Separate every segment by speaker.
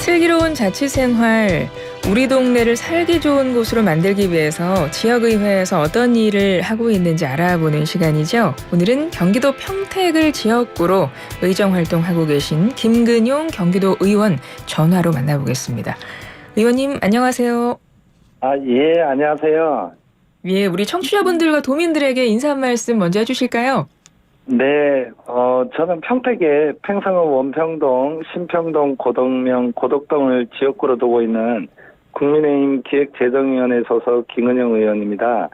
Speaker 1: 슬기로운 자취생활, 우리 동네를 살기 좋은 곳으로 만들기 위해서 지역의회에서 어떤 일을 하고 있는지 알아보는 시간이죠. 오늘은 경기도 평택을 지역구로 의정활동하고 계신 김근용 경기도 의원 전화로 만나보겠습니다. 의원님 안녕하세요.
Speaker 2: 예, 안녕하세요.
Speaker 1: 예, 우리 청취자분들과 도민들에게 인사 한 말씀 먼저 해주실까요?
Speaker 2: 네, 저는 평택의 팽성읍 원평동, 신평동, 고덕명, 고덕동을 지역구로 두고 있는 국민의힘 기획재정위원회 소속 김근용 의원입니다.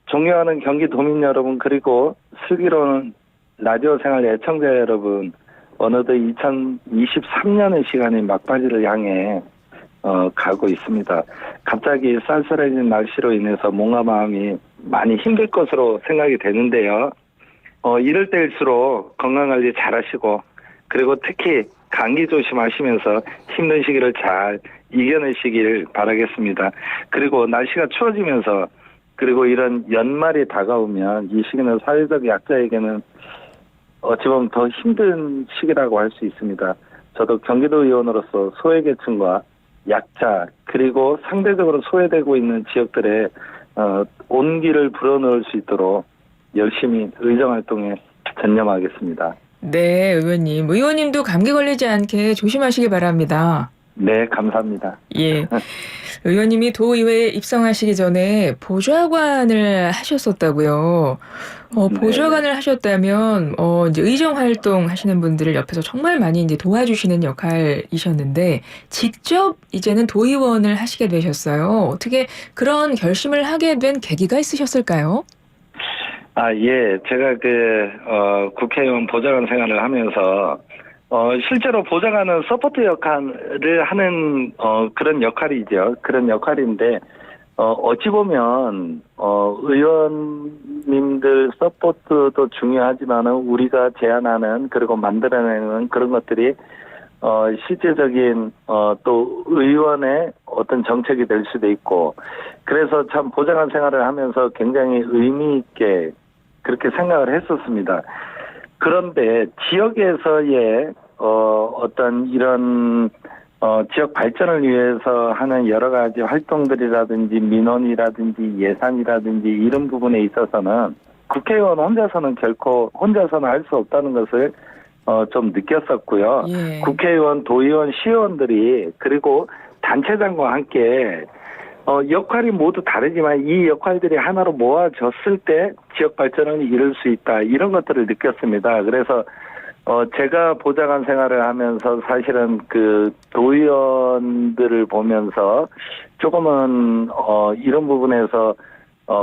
Speaker 2: 존경하는 경기도민 여러분, 그리고 슬기로운 라디오 생활 애청자 여러분, 어느덧 2023년의 시간이 막바지를 향해 가고 있습니다. 갑자기 쌀쌀해진 날씨로 인해서 몸과 마음이 많이 힘들 것으로 생각이 되는데요. 이럴 때일수록 건강관리 잘하시고, 그리고 특히 감기 조심하시면서 힘든 시기를 잘 이겨내시길 바라겠습니다. 그리고 날씨가 추워지면서, 그리고 이런 연말이 다가오면 이 시기는 사회적 약자에게는 어찌 보면 더 힘든 시기라고 할 수 있습니다. 저도 경기도 의원으로서 소외계층과 약자, 그리고 상대적으로 소외되고 있는 지역들의 온기를 불어넣을 수 있도록 열심히 의정활동에 전념하겠습니다.
Speaker 1: 네, 의원님. 의원님도 감기 걸리지 않게 조심하시기 바랍니다.
Speaker 2: 네, 감사합니다.
Speaker 1: 예. 의원님이 도의회에 입성하시기 전에 보좌관을 하셨었다고요.
Speaker 2: 네.
Speaker 1: 보좌관을 하셨다면, 이제 의정 활동 하시는 분들을 옆에서 정말 많이 이제 도와주시는 역할이셨는데, 직접 이제는 도의원을 하시게 되셨어요. 어떻게 그런 결심을 하게 된 계기가 있으셨을까요?
Speaker 2: 예. 제가 국회의원 보좌관 생활을 하면서, 실제로 보좌관은 서포트 역할을 하는, 그런 역할이죠. 그런 역할인데, 어찌 보면, 의원님들 서포트도 중요하지만은 우리가 제안하는, 그리고 만들어내는 그런 것들이, 실제적인, 또 의원의 어떤 정책이 될 수도 있고, 그래서 참 보좌관 생활을 하면서 굉장히 의미 있게 그렇게 생각을 했었습니다. 그런데 지역에서의 어떤 이런 지역 발전을 위해서 하는 여러 가지 활동들이라든지 민원이라든지 예산이라든지 이런 부분에 있어서는 국회의원 혼자서는 할 수 없다는 것을 좀 느꼈었고요.
Speaker 1: 예.
Speaker 2: 국회의원, 도의원, 시의원들이 그리고 단체장과 함께 역할이 모두 다르지만 이 역할들이 하나로 모아졌을 때 지역 발전을 이룰 수 있다. 이런 것들을 느꼈습니다. 그래서 제가 보좌관 생활을 하면서 사실은 그 도의원들을 보면서 조금은 이런 부분에서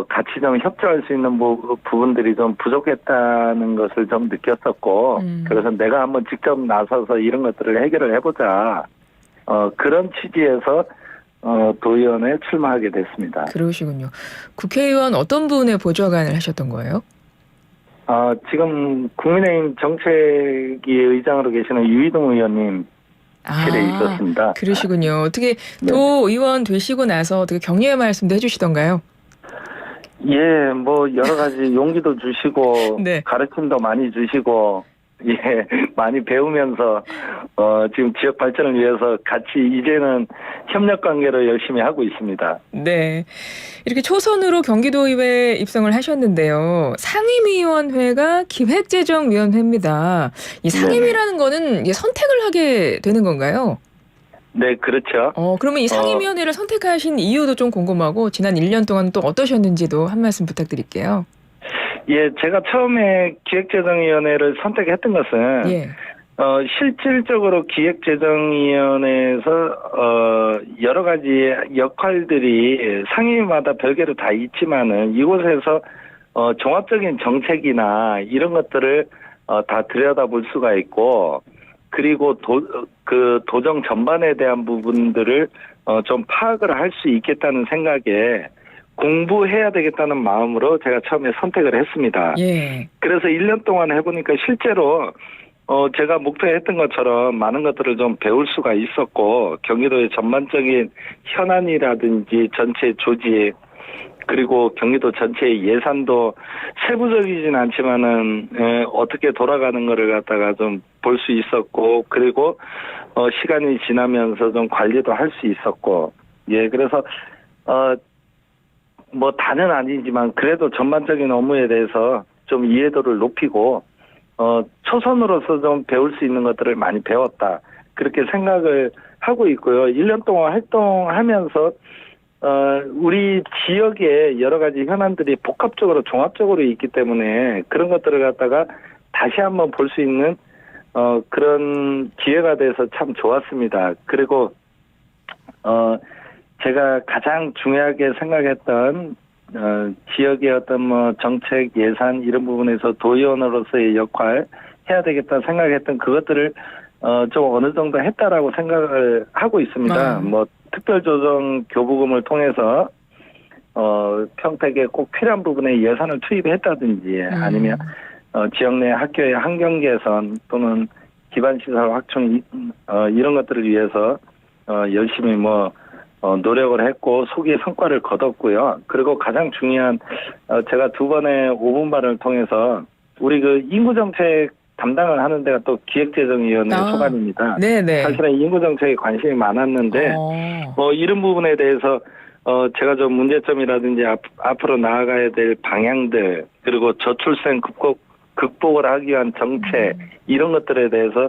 Speaker 2: 같이 좀 협조할 수 있는 부분들이 좀 부족했다는 것을 좀 느꼈었고, 그래서 내가 한번 직접 나서서 이런 것들을 해결을 해보자. 그런 취지에서 도의원에 출마하게 됐습니다.
Speaker 1: 그러시군요. 국회의원 어떤 분의 보좌관을 하셨던 거예요?
Speaker 2: 지금 국민의힘 정책위 의장으로 계시는 유이동 의원님 실에 있었습니다.
Speaker 1: 그러시군요. 어떻게
Speaker 2: 네.
Speaker 1: 도의원 되시고 나서 어떻게 격려의 말씀도 해주시던가요?
Speaker 2: 예, 여러 가지 용기도 주시고,
Speaker 1: 네.
Speaker 2: 가르침도 많이 주시고, 예, 많이 배우면서, 지금 지역 발전을 위해서 같이 이제는 협력 관계로 열심히 하고 있습니다.
Speaker 1: 네. 이렇게 초선으로 경기도의회에 입성을 하셨는데요. 상임위원회가 기획재정위원회입니다. 이 상임이라는 거는 이게 선택을 하게 되는 건가요?
Speaker 2: 네, 그렇죠.
Speaker 1: 그러면 이 상임위원회를 선택하신 이유도 좀 궁금하고, 지난 1년 동안 또 어떠셨는지도 한 말씀 부탁드릴게요.
Speaker 2: 예, 제가 처음에 기획재정위원회를 선택했던 것은,
Speaker 1: 예.
Speaker 2: 실질적으로 기획재정위원회에서 여러 가지 역할들이 상임위마다 별개로 다 있지만은 이곳에서 종합적인 정책이나 이런 것들을 다 들여다볼 수가 있고, 그리고 도정 전반에 대한 부분들을 좀 파악을 할 수 있겠다는 생각에 공부해야 되겠다는 마음으로 제가 처음에 선택을 했습니다.
Speaker 1: 예.
Speaker 2: 그래서 1년 동안 해보니까 실제로 제가 목표했던 것처럼 많은 것들을 좀 배울 수가 있었고, 경기도의 전반적인 현안이라든지 전체 조직, 그리고 경기도 전체의 예산도 세부적이진 않지만은 어떻게 돌아가는 거를 갖다가 좀 볼 수 있었고, 그리고 시간이 지나면서 좀 관리도 할 수 있었고, 예, 그래서 뭐 다는 아니지만 그래도 전반적인 업무에 대해서 좀 이해도를 높이고 초선으로서 좀 배울 수 있는 것들을 많이 배웠다, 그렇게 생각을 하고 있고요. 1년 동안 활동하면서 우리 지역에 여러 가지 현안들이 복합적으로 종합적으로 있기 때문에 그런 것들을 갖다가 다시 한번 볼 수 있는 그런 기회가 돼서 참 좋았습니다. 그리고 제가 가장 중요하게 생각했던 지역의 어떤 뭐 정책, 예산 이런 부분에서 도의원으로서의 역할 해야 되겠다 생각했던 그것들을 좀 어느 정도 했다라고 생각을 하고 있습니다. 뭐 특별조정 교부금을 통해서 평택에 꼭 필요한 부분에 예산을 투입했다든지 아니면 지역 내 학교의 환경 개선 또는 기반시설 확충 이런 것들을 위해서 열심히 노력을 했고 소기의 성과를 거뒀고요. 그리고 가장 중요한 제가 두 번의 5분반을 통해서 우리 그 인구정책 담당을 하는 데가 또 기획재정위원회 소관입니다. 네네. 사실은 인구정책에 관심이 많았는데 이런 부분에 대해서 제가 좀 문제점이라든지 앞으로 나아가야 될 방향들, 그리고 저출생 극복을 하기 위한 정책 이런 것들에 대해서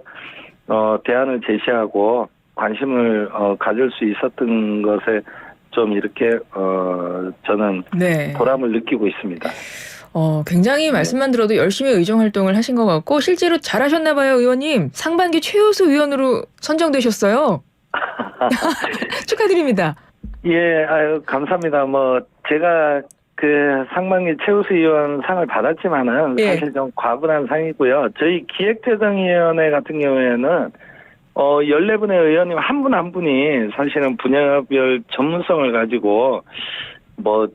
Speaker 2: 대안을 제시하고 관심을 가질 수 있었던 것에 좀 이렇게 저는 보람을 느끼고 있습니다.
Speaker 1: 굉장히 말씀만 들어도 열심히 의정활동을 하신 것 같고 실제로 잘하셨나 봐요, 의원님. 상반기 최우수 의원으로 선정되셨어요. 축하드립니다.
Speaker 2: 예, 감사합니다. 제가 그 상반기 최우수 의원 상을 받았지만은 사실 좀 과분한 상이고요. 저희 기획재정위원회 같은 경우에는 14분의 의원님 한 분 한 분이 사실은 분야별 전문성을 가지고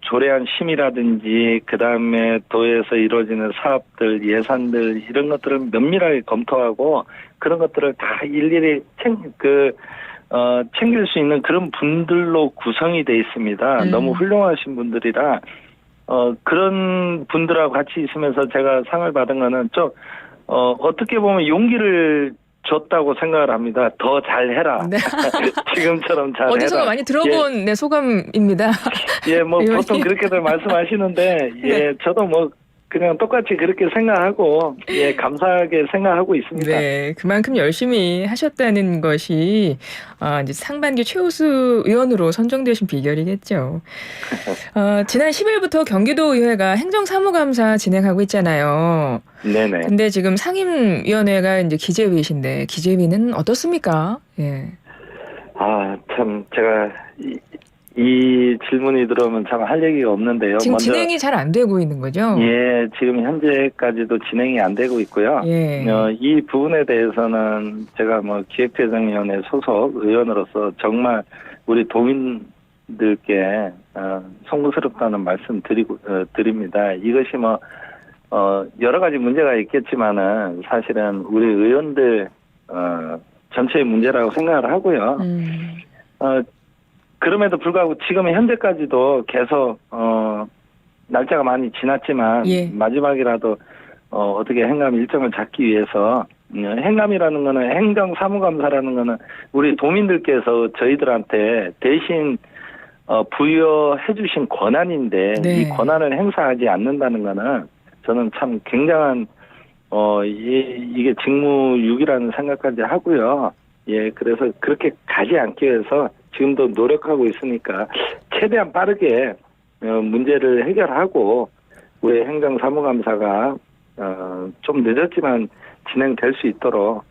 Speaker 2: 조례안 심의라든지 그다음에 도에서 이루어지는 사업들, 예산들 이런 것들을 면밀하게 검토하고 그런 것들을 다 일일이 챙길 수 있는 그런 분들로 구성이 돼 있습니다. 너무 훌륭하신 분들이라 그런 분들하고 같이 있으면서 제가 상을 받은 거는 좀 어떻게 보면 용기를 줬다고 생각을 합니다. 더 잘해라. 네. 지금처럼 잘해라.
Speaker 1: 어디서 많이 들어본 소감입니다.
Speaker 2: 예, 보통 그렇게들 말씀하시는데, 저도 그냥 똑같이 그렇게 생각하고, 감사하게 생각하고 있습니다.
Speaker 1: 네, 그만큼 열심히 하셨다는 것이 이제 상반기 최우수 의원으로 선정되신 비결이겠죠. 지난 10일부터 경기도의회가 행정사무감사 진행하고 있잖아요.
Speaker 2: 네네.
Speaker 1: 근데 지금 상임위원회가 이제 기재위이신데 기재위는 어떻습니까? 예.
Speaker 2: 참 제가 이 질문이 들어오면 참 할 얘기가 없는데요.
Speaker 1: 지금 진행이 잘 안 되고 있는 거죠?
Speaker 2: 예, 지금 현재까지도 진행이 안 되고 있고요. 이 부분에 대해서는 제가 기획재정위원회 소속 의원으로서 정말 우리 도민들께 송구스럽다는 말씀 드립니다. 이것이 여러 가지 문제가 있겠지만은 사실은 우리 의원들 전체의 문제라고 생각을 하고요. 그럼에도 불구하고 지금 현재까지도 계속 날짜가 많이 지났지만 마지막이라도 어떻게 행감 일정을 잡기 위해서 행감이라는 거는 행정사무감사라는 거는 우리 도민들께서 저희들한테 대신 부여해 주신 권한인데 이 권한을 행사하지 않는다는 거는 저는 참 굉장한 이게 직무유기라는 생각까지 하고요. 예, 그래서 그렇게 가지 않기 위해서 지금도 노력하고 있으니까 최대한 빠르게 문제를 해결하고 우리 행정사무감사가 좀 늦었지만 진행될 수 있도록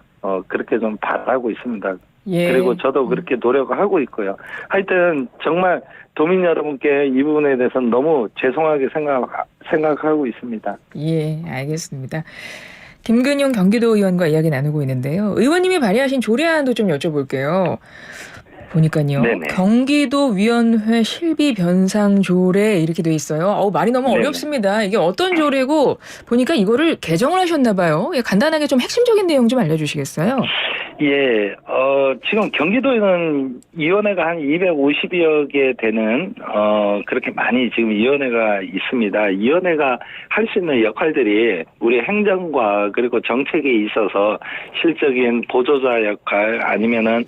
Speaker 2: 그렇게 좀 바라고 있습니다. 그리고 저도 그렇게 노력을 하고 있고요. 하여튼 정말 도민 여러분께 이 부분에 대해서는 너무 죄송하게 생각하고 있습니다.
Speaker 1: 예, 알겠습니다. 김근용 경기도의원과 이야기 나누고 있는데요. 의원님이 발의하신 조례안도 좀 여쭤볼게요. 보니까요. 경기도위원회 실비 변상 조례 이렇게 돼 있어요. 말이 너무 어렵습니다. 이게 어떤 조례고 보니까 이거를 개정을 하셨나 봐요. 간단하게 좀 핵심적인 내용 좀 알려주시겠어요?
Speaker 2: 예, 지금 경기도에는 위원회가 한 250여 개 되는, 그렇게 많이 지금 위원회가 있습니다. 위원회가 할 수 있는 역할들이 우리 행정과 그리고 정책에 있어서 실적인 보조자 역할 아니면은,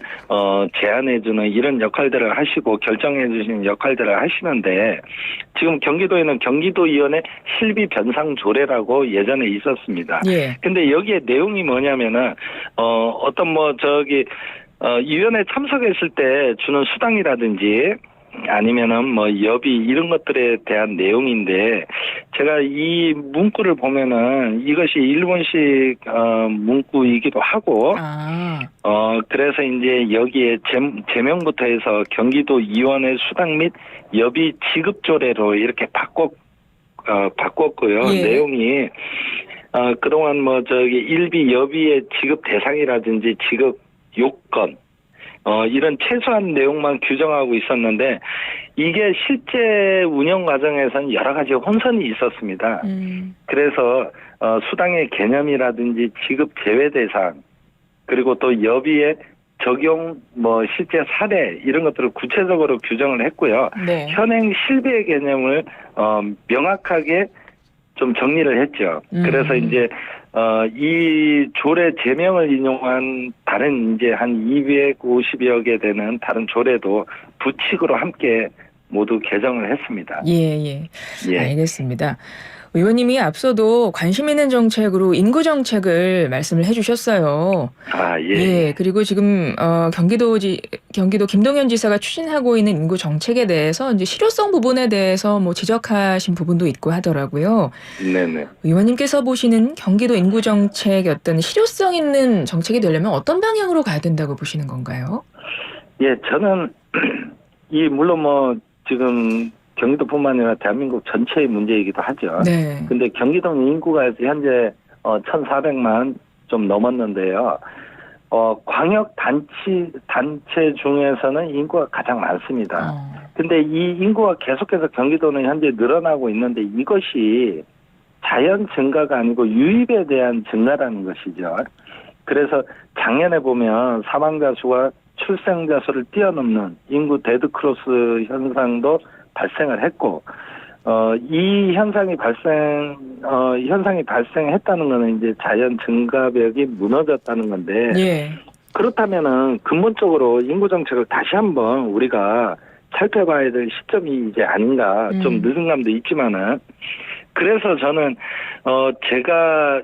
Speaker 2: 제안해주는 이런 역할들을 하시고 결정해주시는 역할들을 하시는데, 지금 경기도에는 경기도위원회 실비 변상 조례라고 예전에 있었습니다.
Speaker 1: 예.
Speaker 2: 근데 여기에 내용이 뭐냐면은, 위원회 참석했을 때 주는 수당이라든지 아니면은 뭐 여비 이런 것들에 대한 내용인데 제가 이 문구를 보면은 이것이 일본식 문구이기도 하고 그래서 이제 여기에 제명부터 해서 경기도위원회 수당 및 여비 지급 조례로 이렇게 바꿨고요.
Speaker 1: 예.
Speaker 2: 내용이 그동안 일비 여비의 지급 대상이라든지 지급 요건, 이런 최소한 내용만 규정하고 있었는데, 이게 실제 운영 과정에서는 여러 가지 혼선이 있었습니다. 그래서, 수당의 개념이라든지 지급 제외 대상, 그리고 또 여비의 적용, 실제 사례, 이런 것들을 구체적으로 규정을 했고요.
Speaker 1: 네.
Speaker 2: 현행 실비의 개념을, 명확하게 좀 정리를 했죠. 그래서 이제 이 조례 제명을 인용한 다른 이제 한 250여 개 되는 다른 조례도 부칙으로 함께 모두 개정을 했습니다.
Speaker 1: 예.
Speaker 2: 예.
Speaker 1: 알겠습니다. 의원님이 앞서도 관심 있는 정책으로 인구 정책을 말씀을 해주셨어요.
Speaker 2: 예.
Speaker 1: 그리고 지금 경기도 김동연 지사가 추진하고 있는 인구 정책에 대해서 이제 실효성 부분에 대해서 뭐 지적하신 부분도 있고 하더라고요.
Speaker 2: 네네.
Speaker 1: 의원님께서 보시는 경기도 인구 정책의 어떤 실효성 있는 정책이 되려면 어떤 방향으로 가야 된다고 보시는 건가요?
Speaker 2: 예, 저는 물론 지금 경기도뿐만 아니라 대한민국 전체의 문제이기도 하죠.
Speaker 1: 네.
Speaker 2: 근데 경기도 인구가 현재 1,400만 좀 넘었는데요. 광역 단체 중에서는 인구가 가장 많습니다. 근데 이 인구가 계속해서 경기도는 현재 늘어나고 있는데 이것이 자연 증가가 아니고 유입에 대한 증가라는 것이죠. 그래서 작년에 보면 사망자 수와 출생자 수를 뛰어넘는 인구 데드크로스 현상도 발생을 했고, 이 현상이 발생했다는 것은 이제 자연 증가벽이 무너졌다는 건데,
Speaker 1: 예.
Speaker 2: 그렇다면은 근본적으로 인구 정책을 다시 한번 우리가 살펴봐야 될 시점이 이제 아닌가, 좀 늦은 감도 있지만은, 그래서 저는, 제가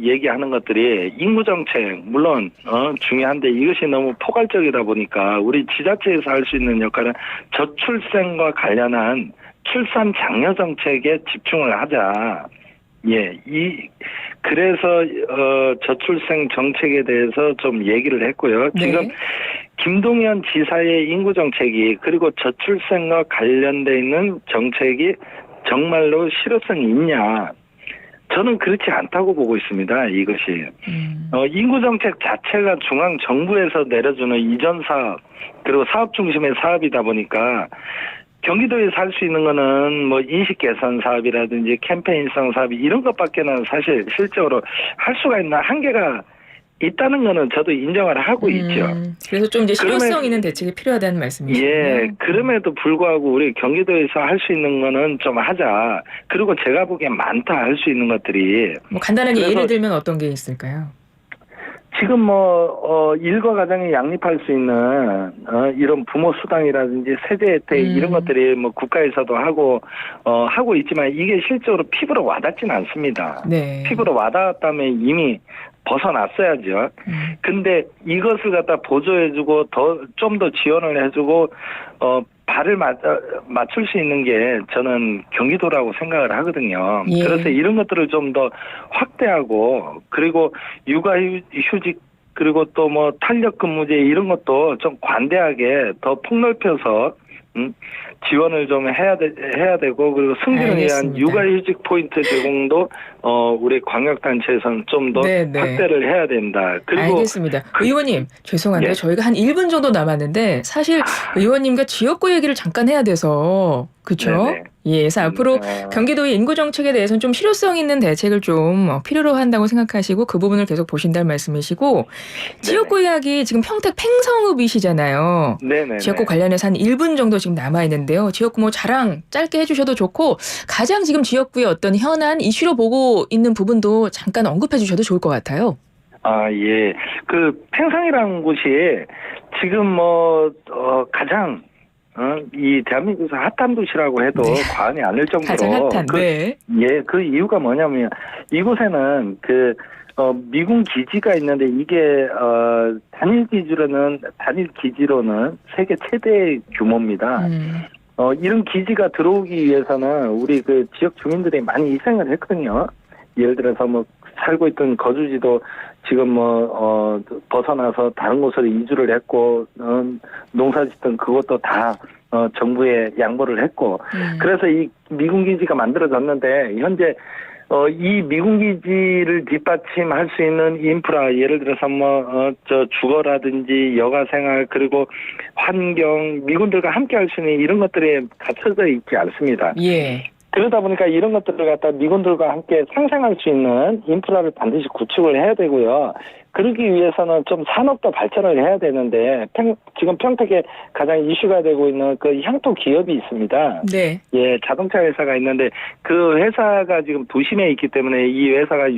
Speaker 2: 얘기하는 것들이 인구 정책 물론 중요한데 이것이 너무 포괄적이다 보니까 우리 지자체에서 할 수 있는 역할은 저출생과 관련한 출산 장려 정책에 집중을 하자. 예, 그래서 저출생 정책에 대해서 좀 얘기를 했고요.
Speaker 1: 네.
Speaker 2: 지금 김동연 지사의 인구 정책이 그리고 저출생과 관련돼 있는 정책이 정말로 실효성이 있냐? 저는 그렇지 않다고 보고 있습니다. 이것이 인구 정책 자체가 중앙 정부에서 내려주는 이전 사업 그리고 사업 중심의 사업이다 보니까 경기도에서 할 수 있는 거는 인식 개선 사업이라든지 캠페인성 사업 이런 것밖에는 사실 실적으로 할 수가 있는 한계가 있다는 거는 저도 인정을 하고 있죠.
Speaker 1: 그래서 좀 이제 실효성 있는 대책이 필요하다는 말씀이시죠.
Speaker 2: 예, 그럼에도 불구하고 우리 경기도에서 할 수 있는 거는 좀 하자. 그리고 제가 보기엔 많다 할 수 있는 것들이.
Speaker 1: 간단하게 예를 들면 어떤 게 있을까요?
Speaker 2: 지금 일과 가정이 양립할 수 있는 이런 부모 수당이라든지 세대 혜택 이런 것들이 국가에서도 하고 있지만 이게 실제로 피부로 와닿지는 않습니다.
Speaker 1: 네.
Speaker 2: 피부로 와닿았다면 이미 벗어났어야죠. 근데 이것을 갖다 보조해주고 좀 더 지원을 해주고 발을 맞출 수 있는 게 저는 경기도라고 생각을 하거든요.
Speaker 1: 예.
Speaker 2: 그래서 이런 것들을 좀 더 확대하고 그리고 육아휴직 그리고 또 탄력근무제 이런 것도 좀 관대하게 더 폭넓혀서 지원을 좀 해야 되고 그리고 승진을 위한
Speaker 1: 알겠습니다.
Speaker 2: 육아휴직 포인트 제공도 우리 광역단체에서는 좀 더
Speaker 1: 네네.
Speaker 2: 확대를 해야 된다. 그리고
Speaker 1: 알겠습니다. 의원님 죄송한데
Speaker 2: 예.
Speaker 1: 저희가 한 1분 정도 남았는데 사실 의원님과 지역구 얘기를 잠깐 해야 돼서 그렇죠?
Speaker 2: 네네.
Speaker 1: 예, 그래서 앞으로 경기도의 인구 정책에 대해서는 좀 실효성 있는 대책을 좀 필요로 한다고 생각하시고 그 부분을 계속 보신다는 말씀이시고 지역구 이야기 지금 평택 팽성읍이시잖아요.
Speaker 2: 네네.
Speaker 1: 지역구 관련해서 한 1분 정도 지금 남아 있는데요. 지역구 뭐 자랑 짧게 해주셔도 좋고 가장 지금 지역구의 어떤 현안 이슈로 보고 있는 부분도 잠깐 언급해 주셔도 좋을 것 같아요.
Speaker 2: 아, 예. 그 팽성이라는 곳이 지금 가장 이 대한민국에서 핫한 도시라고 해도
Speaker 1: 네.
Speaker 2: 과언이 아닐 정도로
Speaker 1: 가장 핫한. 네.
Speaker 2: 그 이유가 뭐냐면 이곳에는 미군 기지가 있는데 이게 단일 기지로는 세계 최대 규모입니다. 이런 기지가 들어오기 위해서는 우리 그 지역 주민들이 많이 희생을 했거든요. 예를 들어서 살고 있던 거주지도 지금 벗어나서 다른 곳으로 이주를 했고 농사짓던 그것도 다 정부에 양보를 했고 그래서 이 미군 기지가 만들어졌는데 현재 이 미군 기지를 뒷받침할 수 있는 인프라 예를 들어서 주거라든지 여가 생활 그리고 환경 미군들과 함께 할 수 있는 이런 것들이 갖춰져 있지 않습니다.
Speaker 1: 예.
Speaker 2: 그러다 보니까 이런 것들을 갖다 미군들과 함께 상생할 수 있는 인프라를 반드시 구축을 해야 되고요. 그러기 위해서는 좀 산업도 발전을 해야 되는데 지금 평택에 가장 이슈가 되고 있는 그 향토 기업이 있습니다.
Speaker 1: 네.
Speaker 2: 예, 자동차 회사가 있는데 그 회사가 지금 도심에 있기 때문에 이 회사가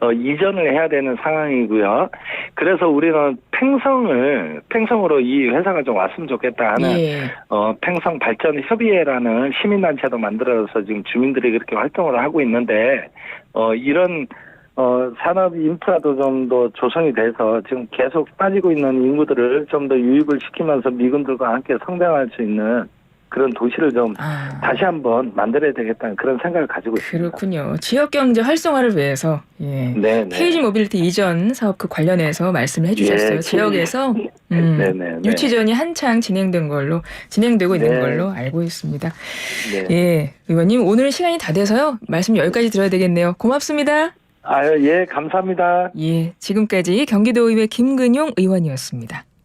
Speaker 2: 이전을 해야 되는 상황이고요. 그래서 우리는 팽성으로 이 회사가 좀 왔으면 좋겠다 하는 팽성 발전 협의회라는 시민단체도 만들어서 지금 주민들이 그렇게 활동을 하고 있는데 이런 산업 인프라도 좀 더 조성이 돼서 지금 계속 빠지고 있는 인구들을 좀 더 유입을 시키면서 미군들과 함께 성장할 수 있는 그런 도시를 좀 다시 한번 만들어야 되겠다는 그런 생각을 가지고 있습니다.
Speaker 1: 그렇군요. 지역 경제 활성화를 위해서 KG 모빌리티 이전 사업 그 관련해서 말씀을 해주셨어요. 지역에서 유치전이 한창 진행되고 있는 걸로 알고 있습니다. 예, 의원님 오늘 시간이 다 돼서요. 말씀 여기까지 들어야 되겠네요. 고맙습니다.
Speaker 2: 예, 감사합니다.
Speaker 1: 예, 지금까지 경기도의회 김근용 의원이었습니다.